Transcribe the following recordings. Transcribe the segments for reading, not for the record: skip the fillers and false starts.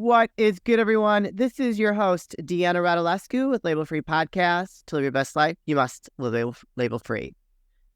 What is good, everyone? This is your host, Deanna Radulescu with Label Free Podcast. To live your best life, you must live label free.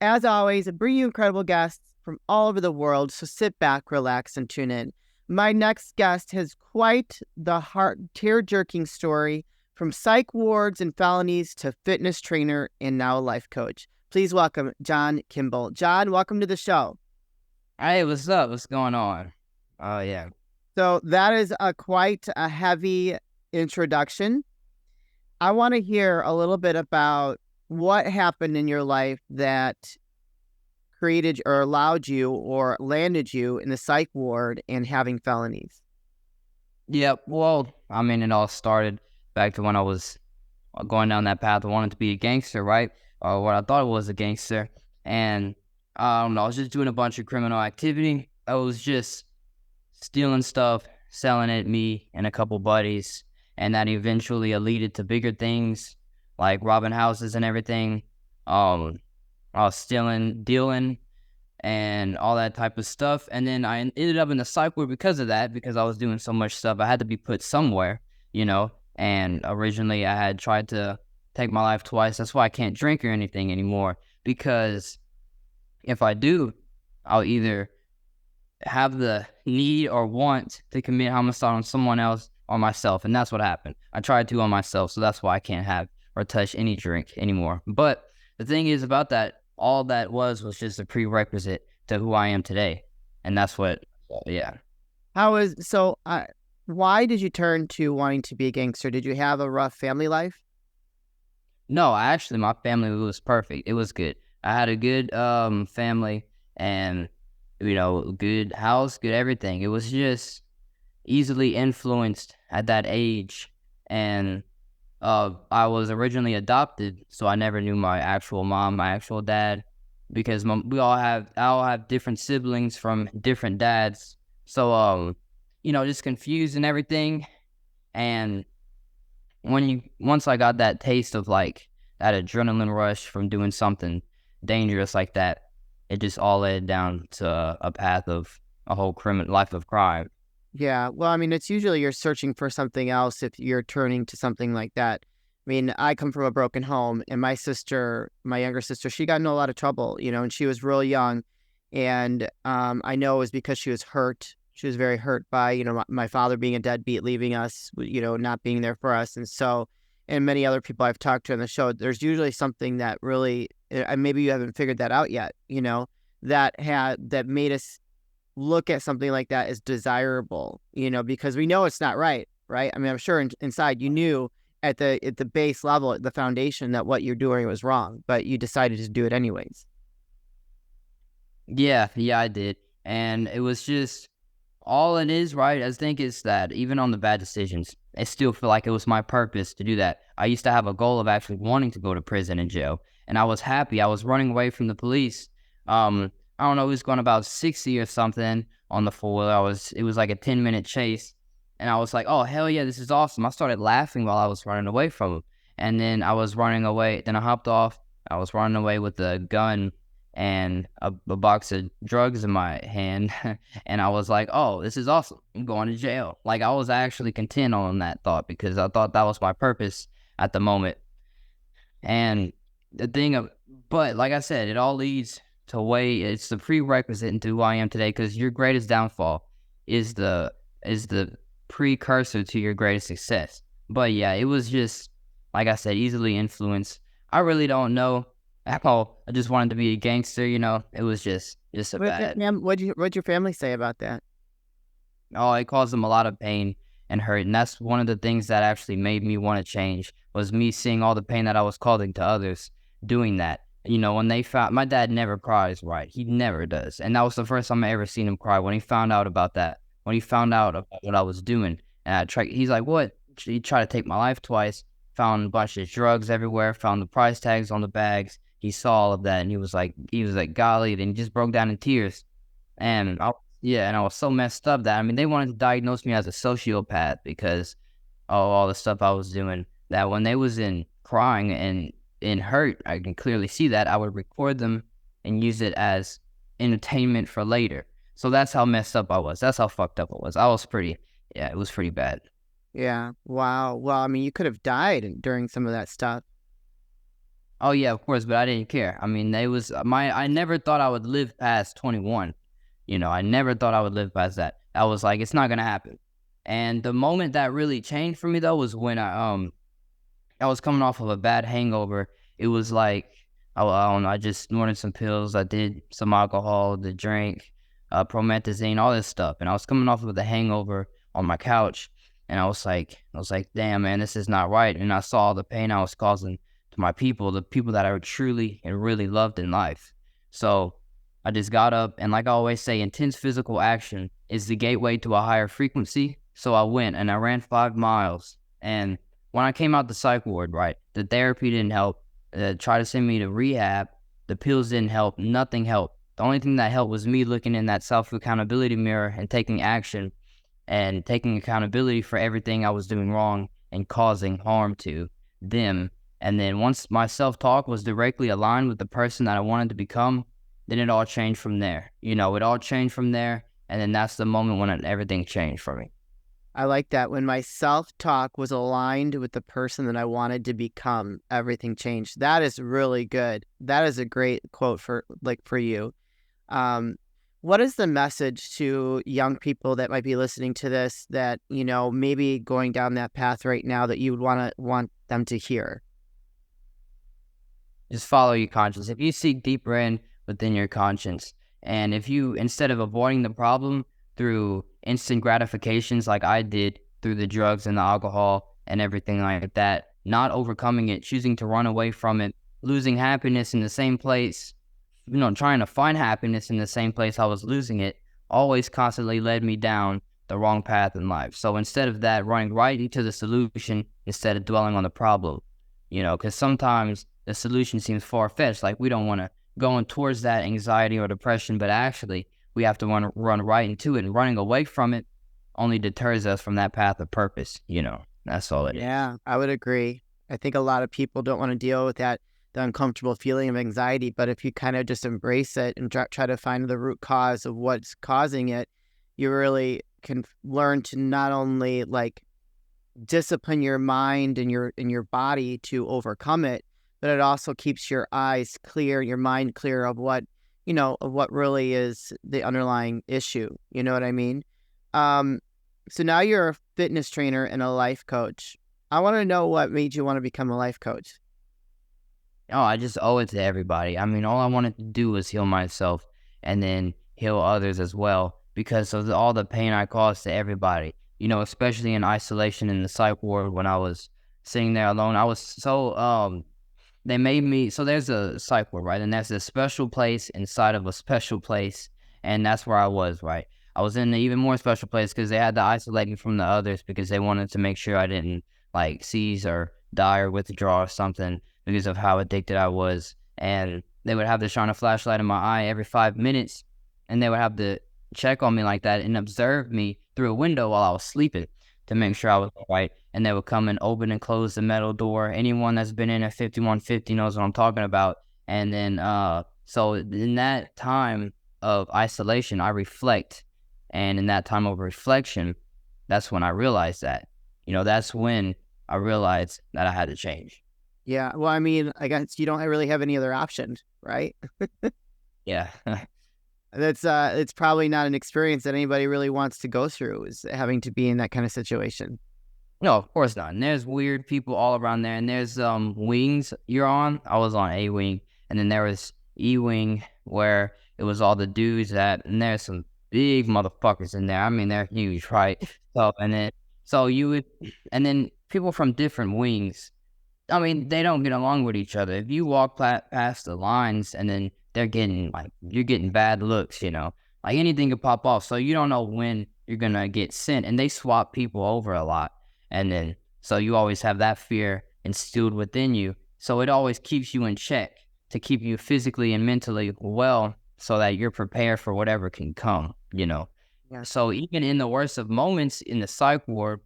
As always, I bring you incredible guests from all over the world, so sit back, relax, and tune in. My next guest has quite the heart tear-jerking story from psych wards and felonies to fitness trainer and now a life coach. Please welcome John Kimble. John, welcome to the show. Hey, what's up? What's going on? Oh, yeah. So that is quite a heavy introduction. I want to hear a little bit about what happened in your life that created or allowed you or landed you in the psych ward and having felonies. Yep. Well, I mean, it all started back to when I was going down that path. I wanted to be a gangster, right? Or what I thought I was a gangster. And I don't know, I was just doing a bunch of criminal activity. I was just stealing stuff, selling it, me and a couple buddies. And that eventually leaded to bigger things like robbing houses and everything. I was stealing, dealing, and all that type of stuff. And then I ended up in the psych ward because of that, because I was doing so much stuff. I had to be put somewhere, you know. And originally I had tried to take my life twice. That's why I can't drink or anything anymore, because if I do, I'll either have the need or want to commit homicide on someone else or myself. And that's what happened. I tried to on myself, so that's why I can't have or touch any drink anymore. But the thing is about that, all that was just a prerequisite to who I am today. And that's what, yeah. Why did you turn to wanting to be a gangster? Did you have a rough family life? No, my family was perfect. It was good. I had a good family and, you know, good house, good everything. It was just easily influenced at that age. And I was originally adopted, so I never knew my actual mom, my actual dad, because I all have different siblings from different dads. So, you know, just confused and everything. And once I got that taste of like that adrenaline rush from doing something dangerous like that, it just all led down to a path of a whole life of crime. Yeah, well, I mean, it's usually you're searching for something else if you're turning to something like that. I mean, I come from a broken home, and my younger sister, she got in a lot of trouble, you know, and she was real young. And I know it was because she was hurt. She was very hurt by, you know, my father being a deadbeat, leaving us, you know, not being there for us. And many other people I've talked to on the show, there's usually something that really, maybe you haven't figured that out yet, you know, that made us look at something like that as desirable, you know, because we know it's not right. I mean, I'm sure inside you knew at the base level, at the foundation, that what you're doing was wrong, but you decided to do it anyways. Yeah, I did. And it was just, all it is, right, I think is that even on the bad decisions, I still feel like it was my purpose to do that. I used to have a goal of actually wanting to go to prison and jail, and I was happy. I was running away from the police. I don't know, it was going about 60 or something on the four-wheeler. It was like a 10-minute chase, and I was like, oh, hell yeah, this is awesome. I started laughing while I was running away from him, and then I was running away. Then I hopped off. I was running away with a gun and a box of drugs in my hand, and I was like, oh, this is awesome. I'm going to jail. Like, I was actually content on that thought because I thought that was my purpose at the moment. And but like I said, it all leads to it's the prerequisite into who I am today, because your greatest downfall is the precursor to your greatest success. But yeah, it was just, like I said, easily influenced. I really don't know. I just wanted to be a gangster, you know. It was just a bad. What'd your family say about that? Oh, it caused them a lot of pain and hurt, and that's one of the things that actually made me want to change, was me seeing all the pain that I was causing to others doing that. You know, when they found, my dad never cries, right? He never does. And that was the first time I ever seen him cry, when he found out about that, when he found out about what I was doing. And he's like, what? He tried to take my life twice, found a bunch of drugs everywhere, found the price tags on the bags. He saw all of that, and he was like, golly, then he just broke down in tears. And I was so messed up that, I mean, they wanted to diagnose me as a sociopath because of all the stuff I was doing, that when they was in crying and in hurt, I can clearly see that, I would record them and use it as entertainment for later. So that's how messed up I was. That's how fucked up I was. I was pretty Yeah, it was pretty bad. Yeah. Wow. Well, I mean, you could have died during some of that stuff. Oh yeah, of course, but I didn't care. I mean, they was my I never thought I would live past 21. You know, I never thought I would live past that. I was like, it's not gonna happen. And the moment that really changed for me though was when I was coming off of a bad hangover. It was like I don't know, I just snorted some pills, I did some alcohol, the drink, promethazine, all this stuff, and I was coming off of the hangover on my couch, and I was like, damn man, this is not right. And I saw the pain I was causing to my people, the people that I truly and really loved in life. So I just got up, and like I always say, intense physical action is the gateway to a higher frequency. So I went and I ran 5 miles, and when I came out the psych ward, right, the therapy didn't help. Tried to send me to rehab. The pills didn't help. Nothing helped. The only thing that helped was me looking in that self accountability mirror and taking action and taking accountability for everything I was doing wrong and causing harm to them. And then once my self talk was directly aligned with the person that I wanted to become, then it all changed from there. You know, it all changed from there. And then that's the moment when everything changed for me. I like that. When my self-talk was aligned with the person that I wanted to become, everything changed. That is really good. That is a great quote for you. Um, what is the message to young people that might be listening to this that, maybe going down that path right now that you would want them to hear? Just follow your conscience. If you seek deeper in within your conscience, and if you, instead of avoiding the problem through instant gratifications like I did through the drugs and the alcohol and everything like that, not overcoming it, choosing to run away from it, losing happiness in the same place, trying to find happiness in the same place I was losing it, always constantly led me down the wrong path in life. So instead of that, running right into the solution instead of dwelling on the problem, because sometimes the solution seems far-fetched, like we don't want to go on towards that anxiety or depression, but actually we have to run right into it, and running away from it only deters us from that path of purpose. That's all it is. Yeah, I would agree. I think a lot of people don't want to deal with the uncomfortable feeling of anxiety, but if you kind of just embrace it and try to find the root cause of what's causing it, you really can learn to not only discipline your mind and your body to overcome it, but it also keeps your eyes clear, your mind clear of what really is the underlying issue. You know what I mean? So now you're a fitness trainer and a life coach. I want to know what made you want to become a life coach. Oh, I just owe it to everybody. I mean, all I wanted to do was heal myself and then heal others as well, because of all the pain I caused to everybody, especially in isolation in the psych ward when I was sitting there alone. I was so, they made me, so there's a psych ward, right? And there's a special place inside of a special place. And that's where I was, right? I was in an even more special place because they had to isolate me from the others because they wanted to make sure I didn't seize or die or withdraw or something because of how addicted I was. And they would have to shine a flashlight in my eye every 5 minutes, and they would have to check on me like that and observe me through a window while I was sleeping to make sure I was all right. And they would come and open and close the metal door. Anyone that's been in a 5150 knows what I'm talking about. And then, so in that time of isolation, I reflect. And in that time of reflection, that's when I realized that, that's when I realized that I had to change. Yeah. Well, I mean, I guess you don't really have any other options, right? Yeah. It's probably not an experience that anybody really wants to go through, is having to be in that kind of situation. No, of course not. And there's weird people all around there. And there's wings you're on. I was on A wing, and then there was E wing where it was all the dudes and there's some big motherfuckers in there. I mean, they're huge, right? And then people from different wings, I mean, they don't get along with each other. If you walk past the lines and then you're getting bad looks, anything could pop off. So you don't know when you're going to get sent, and they swap people over a lot. And then, so you always have that fear instilled within you. So it always keeps you in check to keep you physically and mentally well so that you're prepared for whatever can come, Yeah. So even in the worst of moments in the psych ward,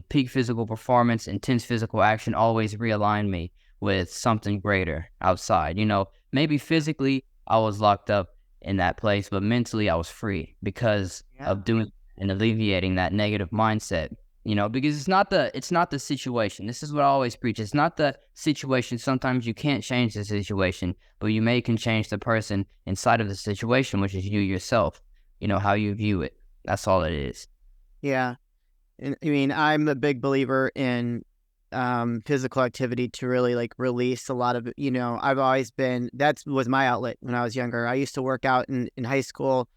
peak physical performance, intense physical action always realigned me with something greater outside. Maybe physically I was locked up in that place, but mentally I was free because of doing and alleviating that negative mindset. Because it's not the situation. This is what I always preach. It's not the situation. Sometimes you can't change the situation, but you can change the person inside of the situation, which is you yourself. How you view it. That's all it is. Yeah. And I mean, I'm a big believer in physical activity to really like release a lot of, I've always been, that was my outlet when I was younger. I used to work out in high school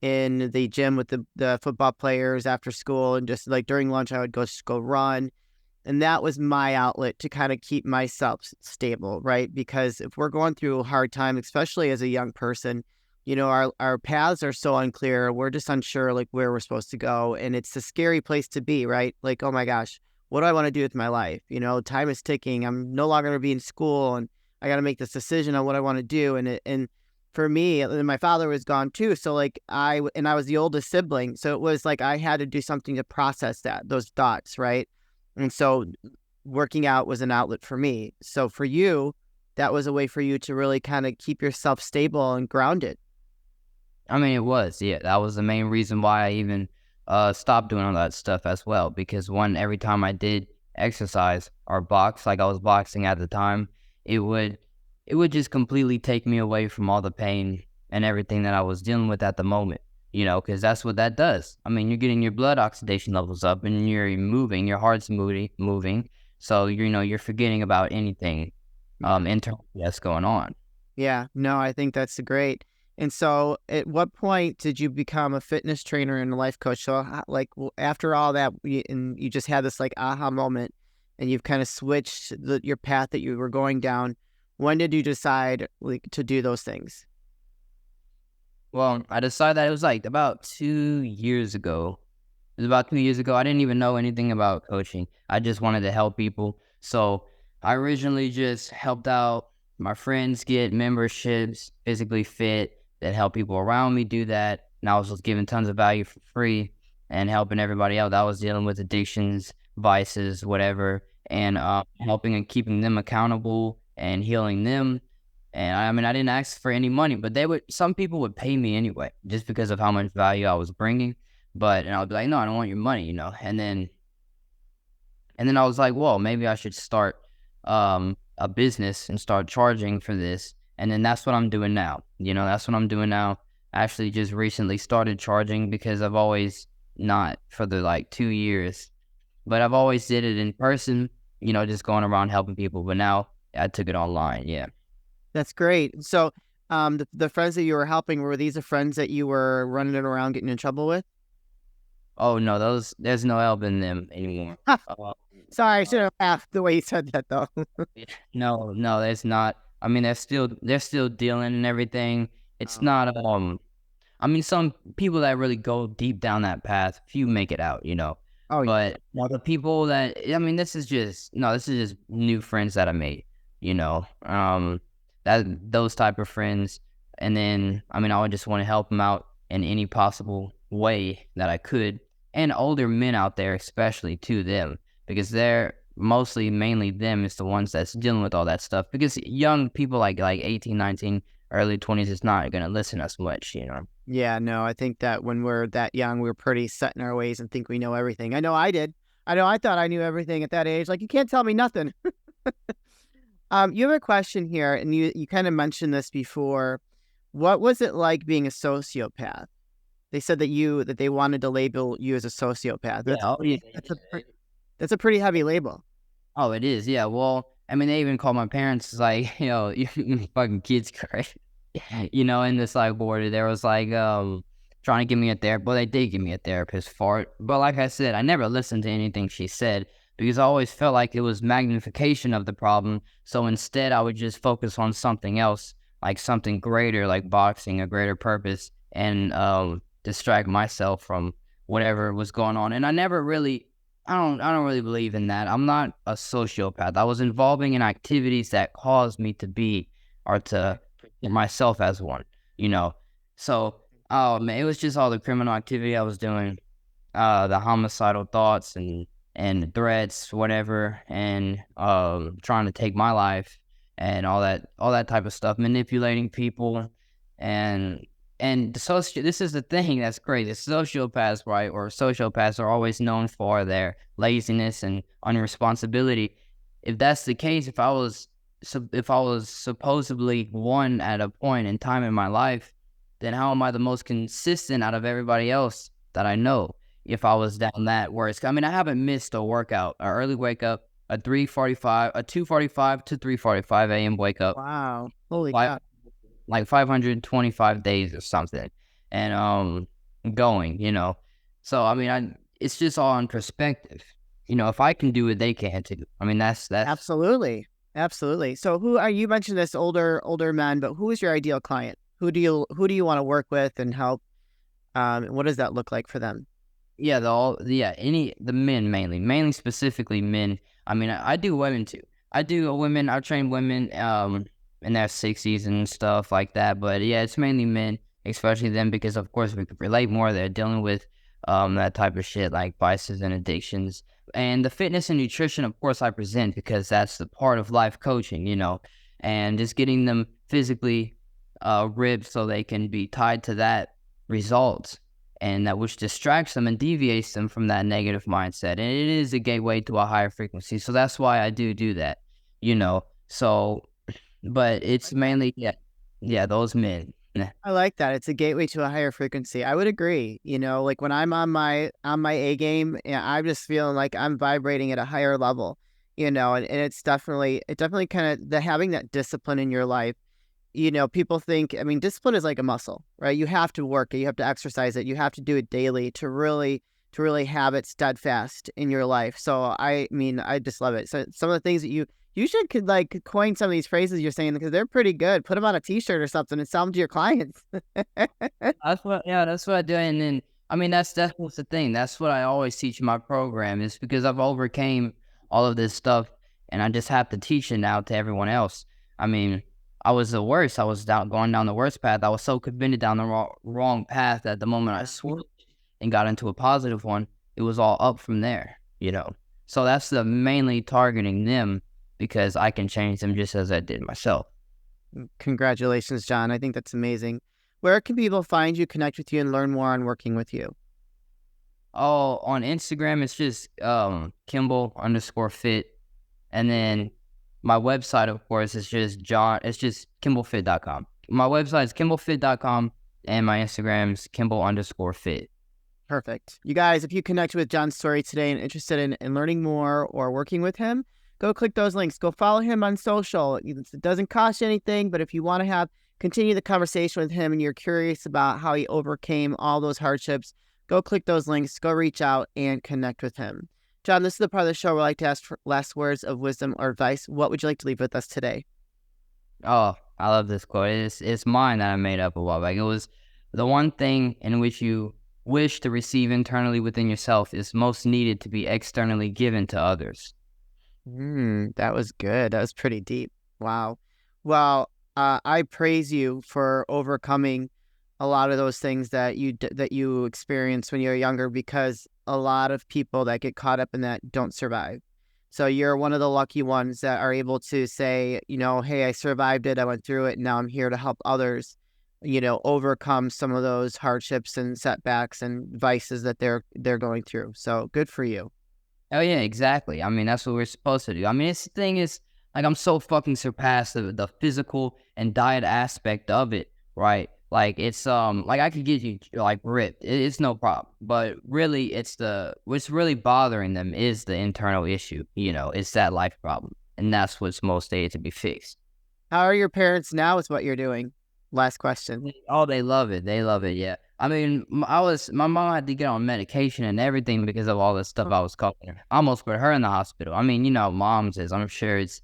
in the gym with the football players after school, and just like during lunch, I would just go run. And that was my outlet to kind of keep myself stable, right? Because if we're going through a hard time, especially as a young person, our paths are so unclear. We're just unsure like where we're supposed to go. And it's a scary place to be, right? Like, oh my gosh, what do I want to do with my life? Time is ticking. I'm no longer going to be in school, and I got to make this decision on what I want to do. And for me, and my father was gone too. So like I was the oldest sibling. So it was like I had to do something to process those thoughts, right? And so working out was an outlet for me. So for you, that was a way for you to really kind of keep yourself stable and grounded. I mean, it was, yeah. That was the main reason why I even stopped doing all that stuff as well. Because every time I did exercise or box, like I was boxing at the time, it would just completely take me away from all the pain and everything that I was dealing with at the moment. Because that's what that does. I mean, you're getting your blood oxidation levels up, and you're moving, your heart's moving. So you're forgetting about anything internally that's going on. Yeah, no, I think that's great. And so, at what point did you become a fitness trainer and a life coach? So, after all that, and you just had this like aha moment, and you've kind of switched your path that you were going down. When did you decide like to do those things? Well, I decided that it was like about 2 years ago. It was about 2 years ago. I didn't even know anything about coaching. I just wanted to help people. So I originally just helped out my friends get memberships, physically fit, that help people around me do that. And I was just giving tons of value for free and helping everybody out that was dealing with addictions, vices, whatever, and helping and keeping them accountable and healing them. And I mean, I didn't ask for any money, but some people would pay me anyway, just because of how much value I was bringing. And I would be like, no, I don't want your money. And then I was like, well, maybe I should start a business and start charging for this. And then that's what I'm doing now. That's what I'm doing now. I actually just recently started charging because I've always not for the like 2 years, but I've always did it in person, just going around helping people. But now I took it online. Yeah. That's great. So, the friends that you were helping, were these the friends that you were running around getting in trouble with? Oh no, there's no helping them anymore. Uh, Sorry, I should have laughed the way you said that though. no, there's not. I mean, they're still dealing and everything. It's Oh, not. I mean, some people that really go deep down that path, few make it out. oh, But the people that, I mean, this is just new friends that I made. You know, that those type of friends, and then I mean, I would just want to help them out in any possible way that I could, and older men out there, especially to them, because they're mainly them is the ones that's dealing with all that stuff. Because young people like 18, 19, early 20s is not gonna listen as much. yeah, no, I think that when we're that young, we're pretty set in our ways and think we know everything. I know I did. I know I thought I knew everything at that age. Like, you can't tell me nothing. You have a question here, and you kind of mentioned this before. What was it like being a sociopath? They said that they wanted to label you as a sociopath. Yeah, oh, yeah, That's a pretty heavy label. oh, it is. Yeah. Well, I mean, they even called my parents like, you fucking kids crazy. In this like border, there was like trying to give me a therapist. Well, they did give me a therapist for it, but like I said, I never listened to anything she said because I always felt like it was magnification of the problem. So instead, I would just focus on something else, like something greater, like boxing, a greater purpose, and distract myself from whatever was going on. And I don't really believe in that. I'm not a sociopath. I was involving in activities that caused me to be or to present myself as one. So, oh man, it was just all the criminal activity I was doing, the homicidal thoughts and threats, whatever, and trying to take my life and all that type of stuff, manipulating people, and And this is the thing that's crazy. Sociopaths, right, or sociopaths are always known for their laziness and unresponsibility. If that's the case, if I was supposedly one at a point in time in my life, then how am I the most consistent out of everybody else that I know? If I was down that worse, I mean, I haven't missed a workout, an early wake up, a 2:45 to 3:45 a.m. wake up, Wow. Holy five, cow. like 525 days or something, and going, So I mean, it's just all in perspective. If I can do it, they can too. I mean, that's Absolutely. Absolutely. So who are you mentioned this older men, but who is your ideal client? Who do you want to work with and help? What does that look like for them? yeah, the men mainly specifically men. I mean, I do women too. I train women in their 60s and stuff like that. But yeah, it's mainly men, especially them, because of course we could relate more. They're dealing with that type of shit like vices and addictions. And the fitness and nutrition, of course, I present because that's the part of life coaching, and just getting them physically ripped so they can be tied to that result, and that which distracts them and deviates them from that negative mindset. And it is a gateway to a higher frequency. So that's why I do that, So, but it's mainly, yeah, those men. I like that. It's a gateway to a higher frequency. I would agree. Like when I'm on my A game, yeah, I'm just feeling like I'm vibrating at a higher level. And it definitely kind of the having that discipline in your life. People think, I mean, discipline is like a muscle, right? You have to work it, you have to exercise it, you have to do it daily to really have it steadfast in your life. So I mean, I just love it. So some of the things that you should could like coin some of these phrases you're saying because they're pretty good. Put them on a t-shirt or something and sell them to your clients. That's what I do. And then, I mean, that's what's the thing. That's what I always teach in my program, is because I've overcame all of this stuff, and I just have to teach it now to everyone else. I mean, I was the worst. I was going down the worst path. I was so convicted down the wrong path that the moment I switched and got into a positive one, it was all up from there. So that's the mainly targeting them, because I can change them just as I did myself. Congratulations, John. I think that's amazing. Where can people find you, connect with you, and learn more on working with you? Oh, on Instagram, it's just Kimble_fit. And then my website, of course, is just kimblefit.com. My website is kimblefit.com, and my Instagram is Kimble_fit. Perfect. You guys, if you connect with John's story today and interested in learning more or working with him, go click those links. Go follow him on social. It doesn't cost you anything, but if you want to continue the conversation with him and you're curious about how he overcame all those hardships, go click those links, go reach out and connect with him. John, this is the part of the show where I like to ask for last words of wisdom or advice. What would you like to leave with us today? Oh, I love this quote. It's mine that I made up a while back. It was, the one thing in which you wish to receive internally within yourself is most needed to be externally given to others. That was good. That was pretty deep. Wow. Well, I praise you for overcoming a lot of those things that you experienced when you were younger, because a lot of people that get caught up in that don't survive. So you're one of the lucky ones that are able to say, hey, I survived it. I went through it. And now I'm here to help others, overcome some of those hardships and setbacks and vices that they're going through. So good for you. Oh yeah, exactly. I mean, that's what we're supposed to do. I mean, the thing is, like, I'm so fucking surpassed the physical and diet aspect of it, right? Like, it's like I could get you like ripped. It's no problem. But really, what's really bothering them is the internal issue. It's that life problem, and that's what's most needed to be fixed. How are your parents now with what you're doing? Last question. Oh, they love it. They love it. Yeah. I mean, my mom had to get on medication and everything because of all this stuff I was covering. I almost put her in the hospital. I mean, mom's is, I'm sure it's,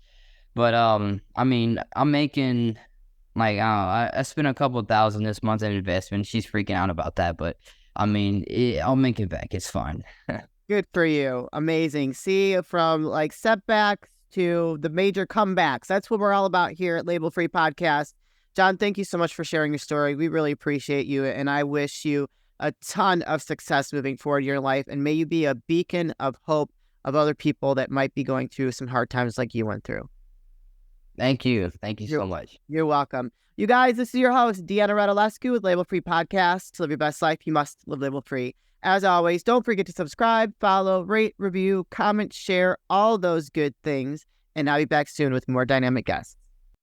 but, I mean, I'm making, like, I spent a couple $1,000 this month in investment. She's freaking out about that, but I mean, I'll make it back. It's fine. Good for you. Amazing. See, from like setbacks to the major comebacks. That's what we're all about here at Label Free Podcast. John, thank you so much for sharing your story. We really appreciate you, and I wish you a ton of success moving forward in your life, and may you be a beacon of hope of other people that might be going through some hard times like you went through. Thank you. Thank you You're, so much. you're welcome. You guys, this is your host, Deanna Radulescu with Label Free Podcast. To live your best life, you must live label free. As always, don't forget to subscribe, follow, rate, review, comment, share, all those good things. And I'll be back soon with more dynamic guests.